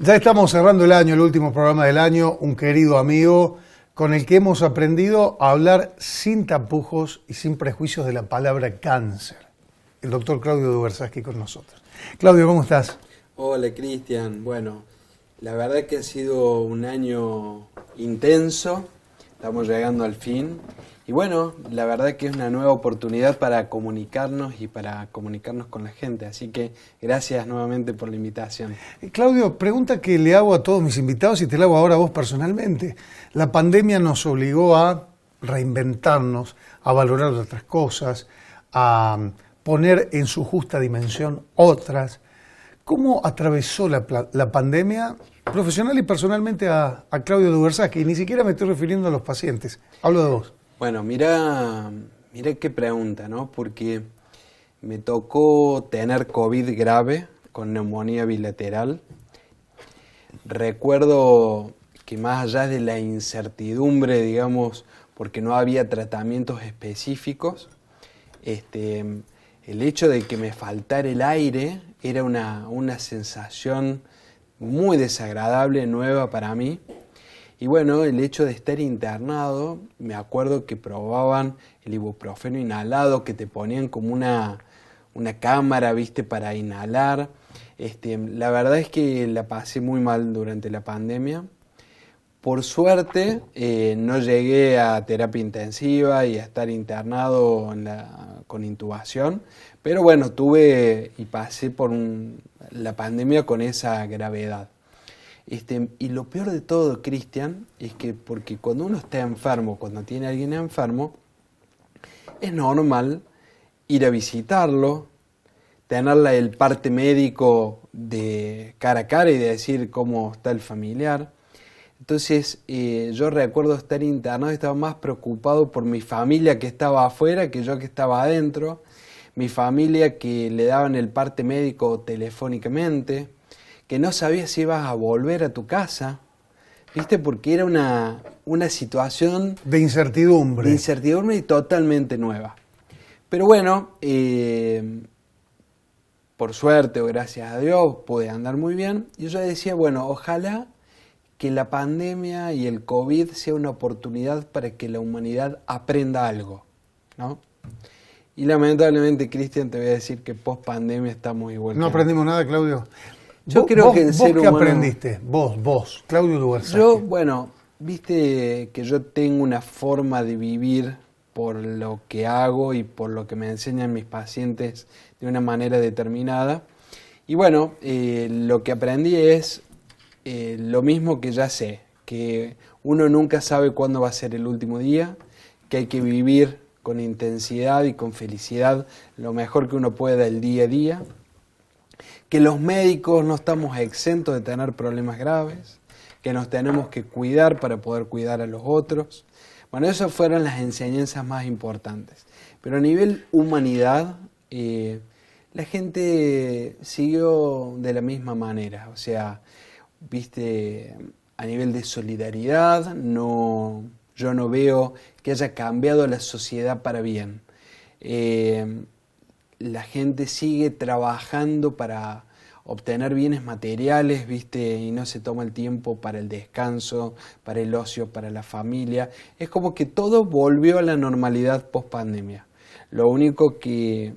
Ya estamos cerrando el año, el último programa del año, un querido amigo con el que hemos aprendido a hablar sin tapujos y sin prejuicios de la palabra cáncer. El doctor Claudio Dubersaski con nosotros. Claudio, ¿cómo estás? Hola, Cristian. Bueno, la verdad que ha sido un año intenso, estamos llegando al fin. Y bueno, la verdad que es una nueva oportunidad para comunicarnos y para comunicarnos con la gente. Así que gracias nuevamente por la invitación. Claudio, pregunta que le hago a todos mis invitados y te la hago ahora a vos personalmente. La pandemia nos obligó a reinventarnos, a valorar otras cosas, a poner en su justa dimensión otras. ¿Cómo atravesó la pandemia profesional y personalmente a Claudio Dubersaski? Y ni siquiera me estoy refiriendo a los pacientes, hablo de vos. Bueno, mira qué pregunta, ¿no? Porque me tocó tener COVID grave con neumonía bilateral. Recuerdo que más allá de la incertidumbre, digamos, porque no había tratamientos específicos, el hecho de que me faltara el aire era una sensación muy desagradable, nueva para mí. Y bueno, el hecho de estar internado, me acuerdo que probaban el ibuprofeno inhalado, que te ponían como una cámara, ¿viste?, para inhalar. La verdad es que la pasé muy mal durante la pandemia. Por suerte, no llegué a terapia intensiva y a estar internado con intubación, pero bueno, tuve y pasé por la pandemia con esa gravedad. Y lo peor de todo, Cristian, es que porque cuando uno está enfermo, cuando tiene a alguien enfermo, es normal ir a visitarlo, tener el parte médico de cara a cara y de decir cómo está el familiar. Entonces yo recuerdo estar internado y estaba más preocupado por mi familia que estaba afuera que yo que estaba adentro, mi familia que le daban el parte médico telefónicamente, que no sabías si ibas a volver a tu casa, ¿viste? Porque era una situación de incertidumbre. De incertidumbre y totalmente nueva. Pero bueno, por suerte o gracias a Dios pude andar muy bien. Y yo decía, bueno, ojalá que la pandemia y el COVID sea una oportunidad para que la humanidad aprenda algo, ¿no? Y lamentablemente, Cristian, te voy a decir que post pandemia estamos igual. No aprendimos nada, Claudio. Yo creo que el ser humano... ¿Vos qué aprendiste? Vos, Claudio Dubersaski. Yo, bueno, viste que yo tengo una forma de vivir por lo que hago y por lo que me enseñan mis pacientes de una manera determinada. Y bueno, lo que aprendí es lo mismo que ya sé, que uno nunca sabe cuándo va a ser el último día, que hay que vivir con intensidad y con felicidad lo mejor que uno pueda el día a día, que los médicos no estamos exentos de tener problemas graves, que nos tenemos que cuidar para poder cuidar a los otros. Bueno, esas fueron las enseñanzas más importantes. Pero a nivel humanidad, la gente siguió de la misma manera. O sea, viste, a nivel de solidaridad, yo no veo que haya cambiado la sociedad para bien. La gente sigue trabajando para obtener bienes materiales, ¿viste? Y no se toma el tiempo para el descanso, para el ocio, para la familia. Es como que todo volvió a la normalidad post pandemia. Lo único que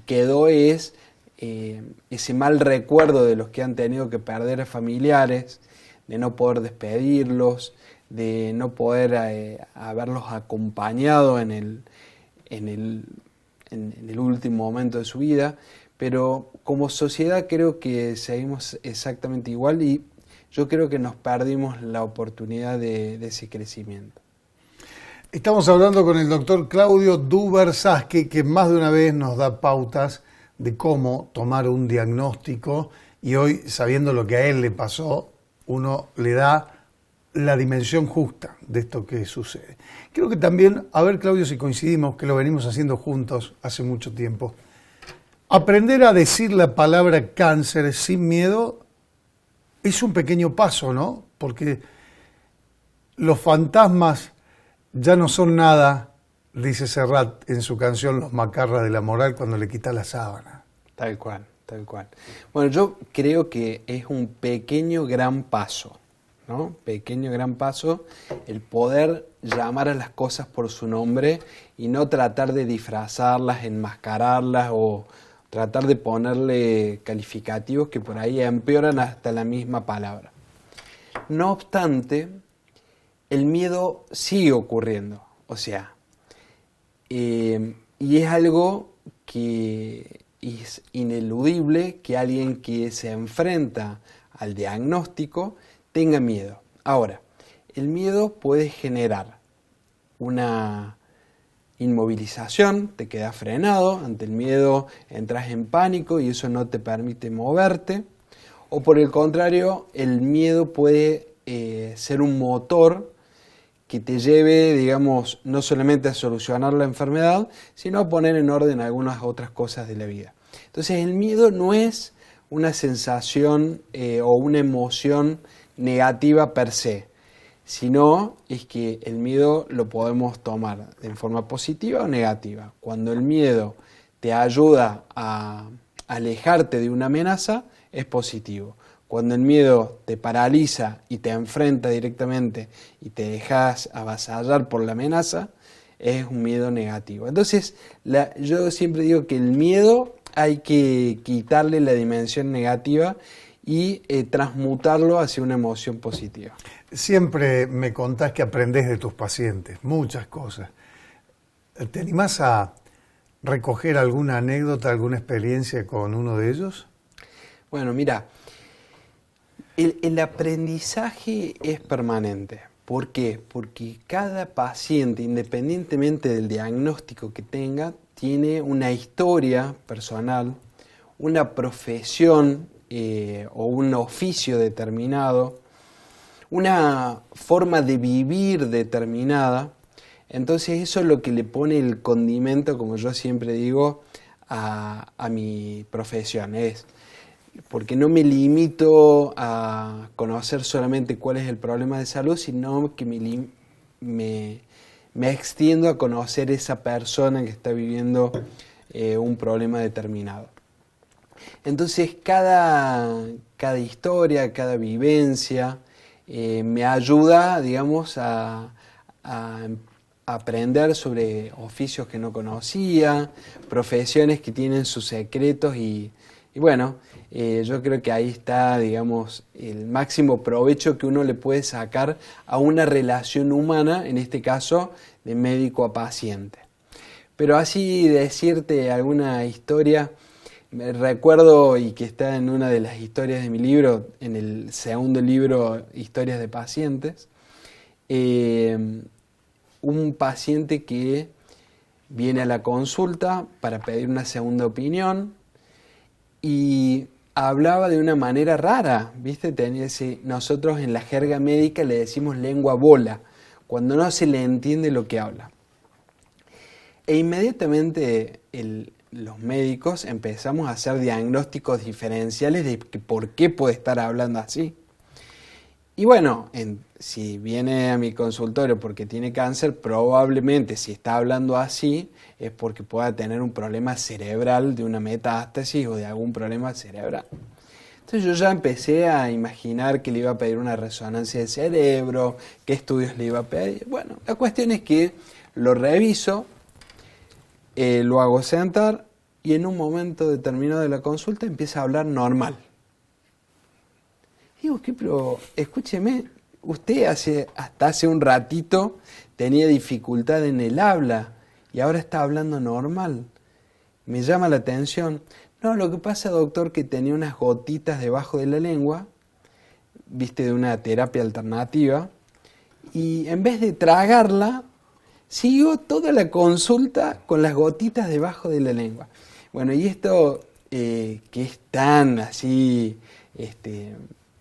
quedó es ese mal recuerdo de los que han tenido que perder a familiares, de no poder despedirlos, de no poder haberlos acompañado en el último momento de su vida, pero como sociedad creo que seguimos exactamente igual y yo creo que nos perdimos la oportunidad de ese crecimiento. Estamos hablando con el doctor Claudio Dubersaski, que más de una vez nos da pautas de cómo tomar un diagnóstico y hoy, sabiendo lo que a él le pasó, uno le da la dimensión justa de esto que sucede. Creo que también, a ver Claudio si coincidimos, que lo venimos haciendo juntos hace mucho tiempo, aprender a decir la palabra cáncer sin miedo es un pequeño paso, ¿no? Porque los fantasmas ya no son nada, dice Serrat en su canción Los Macarras de la Moral cuando le quita la sábana. Tal cual, tal cual. Bueno, yo creo que es un pequeño gran paso, ¿no? Pequeño gran paso el poder llamar a las cosas por su nombre y no tratar de disfrazarlas, enmascararlas o tratar de ponerle calificativos que por ahí empeoran hasta la misma palabra. No obstante, el miedo sigue ocurriendo, o sea, y es algo que es ineludible que alguien que se enfrenta al diagnóstico tenga miedo. Ahora, el miedo puede generar una inmovilización, te quedas frenado, ante el miedo entras en pánico y eso no te permite moverte, o por el contrario, el miedo puede ser un motor que te lleve, digamos, no solamente a solucionar la enfermedad, sino a poner en orden algunas otras cosas de la vida. Entonces el miedo no es una sensación o una emoción negativa per se, sino es que el miedo lo podemos tomar en forma positiva o negativa. Cuando el miedo te ayuda a alejarte de una amenaza, es positivo. Cuando el miedo te paraliza y te enfrenta directamente y te dejas avasallar por la amenaza, es un miedo negativo. Entonces, yo siempre digo que el miedo hay que quitarle la dimensión negativa y transmutarlo hacia una emoción positiva. Siempre me contás que aprendés de tus pacientes, muchas cosas. ¿Te animás a recoger alguna anécdota, alguna experiencia con uno de ellos? Bueno, mira, el aprendizaje es permanente. ¿Por qué? Porque cada paciente, independientemente del diagnóstico que tenga, tiene una historia personal, una profesión o un oficio determinado, una forma de vivir determinada. Entonces eso es lo que le pone el condimento, como yo siempre digo, a mi profesión. Es porque no me limito a conocer solamente cuál es el problema de salud, sino que me extiendo a conocer esa persona que está viviendo un problema determinado. Entonces cada historia, cada vivencia me ayuda, digamos, a aprender sobre oficios que no conocía, profesiones que tienen sus secretos y bueno, yo creo que ahí está, digamos, el máximo provecho que uno le puede sacar a una relación humana, en este caso de médico a paciente. Pero así decirte alguna historia, me recuerdo y que está en una de las historias de mi libro, en el segundo libro, Historias de Pacientes, un paciente que viene a la consulta para pedir una segunda opinión y hablaba de una manera rara, ¿viste? Nosotros en la jerga médica le decimos lengua bola, cuando no se le entiende lo que habla. E inmediatamente los médicos empezamos a hacer diagnósticos diferenciales de por qué puede estar hablando así. Y bueno, si viene a mi consultorio porque tiene cáncer, probablemente si está hablando así es porque pueda tener un problema cerebral de una metástasis o de algún problema cerebral. Entonces yo ya empecé a imaginar que le iba a pedir una resonancia de cerebro, qué estudios le iba a pedir. Bueno, la cuestión es que lo reviso, lo hago sentar y en un momento determinado de la consulta empieza a hablar normal. Digo, ¿qué? Pero escúcheme, usted hasta hace un ratito tenía dificultad en el habla y ahora está hablando normal. Me llama la atención. No, lo que pasa, doctor, que tenía unas gotitas debajo de la lengua, viste, de una terapia alternativa, y en vez de tragarla, siguió toda la consulta con las gotitas debajo de la lengua. Bueno, y esto que es tan así,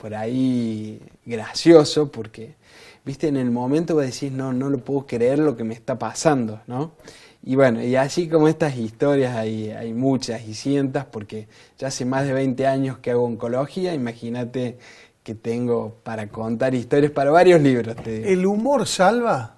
por ahí gracioso, porque, viste, en el momento vos decís, no lo puedo creer lo que me está pasando, ¿no? Y bueno, y así como estas historias hay muchas y cientos, porque ya hace más de 20 años que hago oncología, imagínate que tengo para contar historias para varios libros. Te digo. ¿El humor salva?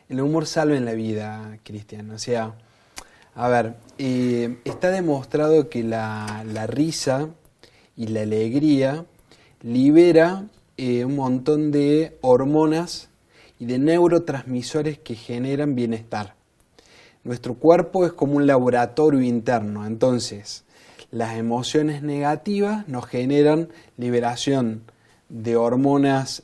El humor salva en la vida, Cristian. O sea, A ver, está demostrado que la risa y la alegría libera un montón de hormonas y de neurotransmisores que generan bienestar. Nuestro cuerpo es como un laboratorio interno, entonces las emociones negativas nos generan liberación de hormonas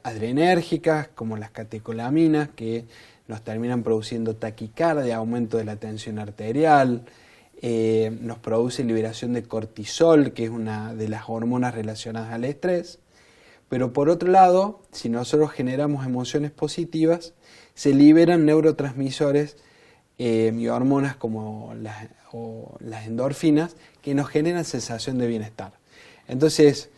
adrenérgicas como las catecolaminas, que nos terminan produciendo taquicardia, aumento de la tensión arterial, nos produce liberación de cortisol, que es una de las hormonas relacionadas al estrés. Pero por otro lado, si nosotros generamos emociones positivas, se liberan neurotransmisores y hormonas como las endorfinas, que nos generan sensación de bienestar. Entonces,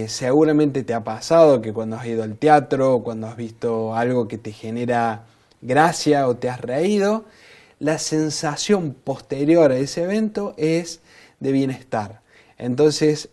seguramente te ha pasado que cuando has ido al teatro, o cuando has visto algo que te genera gracia o te has reído, la sensación posterior a ese evento es de bienestar. Entonces,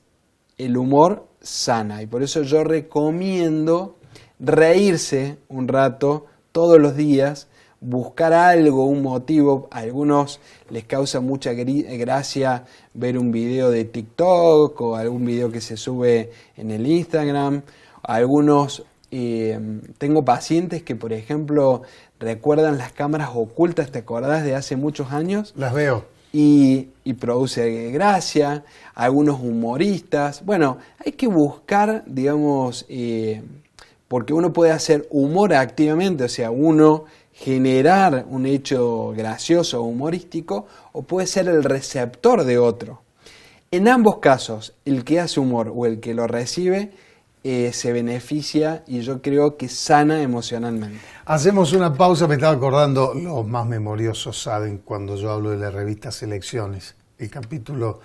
el humor sana, y por eso yo recomiendo reírse un rato todos los días, buscar algo, un motivo. A algunos les causa mucha gracia ver un video de TikTok o algún video que se sube en el Instagram. Algunos, tengo pacientes que, por ejemplo, recuerdan las cámaras ocultas, ¿te acordás de hace muchos años? Las veo. Y produce gracia, algunos humoristas. Bueno, hay que buscar, digamos, porque uno puede hacer humor activamente, o sea, uno generar un hecho gracioso o humorístico, o puede ser el receptor de otro. En ambos casos, el que hace humor o el que lo recibe se beneficia, y yo creo que sana emocionalmente. Hacemos una pausa, me estaba acordando, los más memoriosos saben cuando yo hablo de la revista Selecciones, el capítulo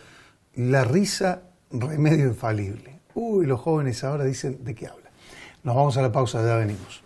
La risa, remedio infalible. Uy, los jóvenes ahora dicen, ¿de qué habla? Nos vamos a la pausa, ya venimos.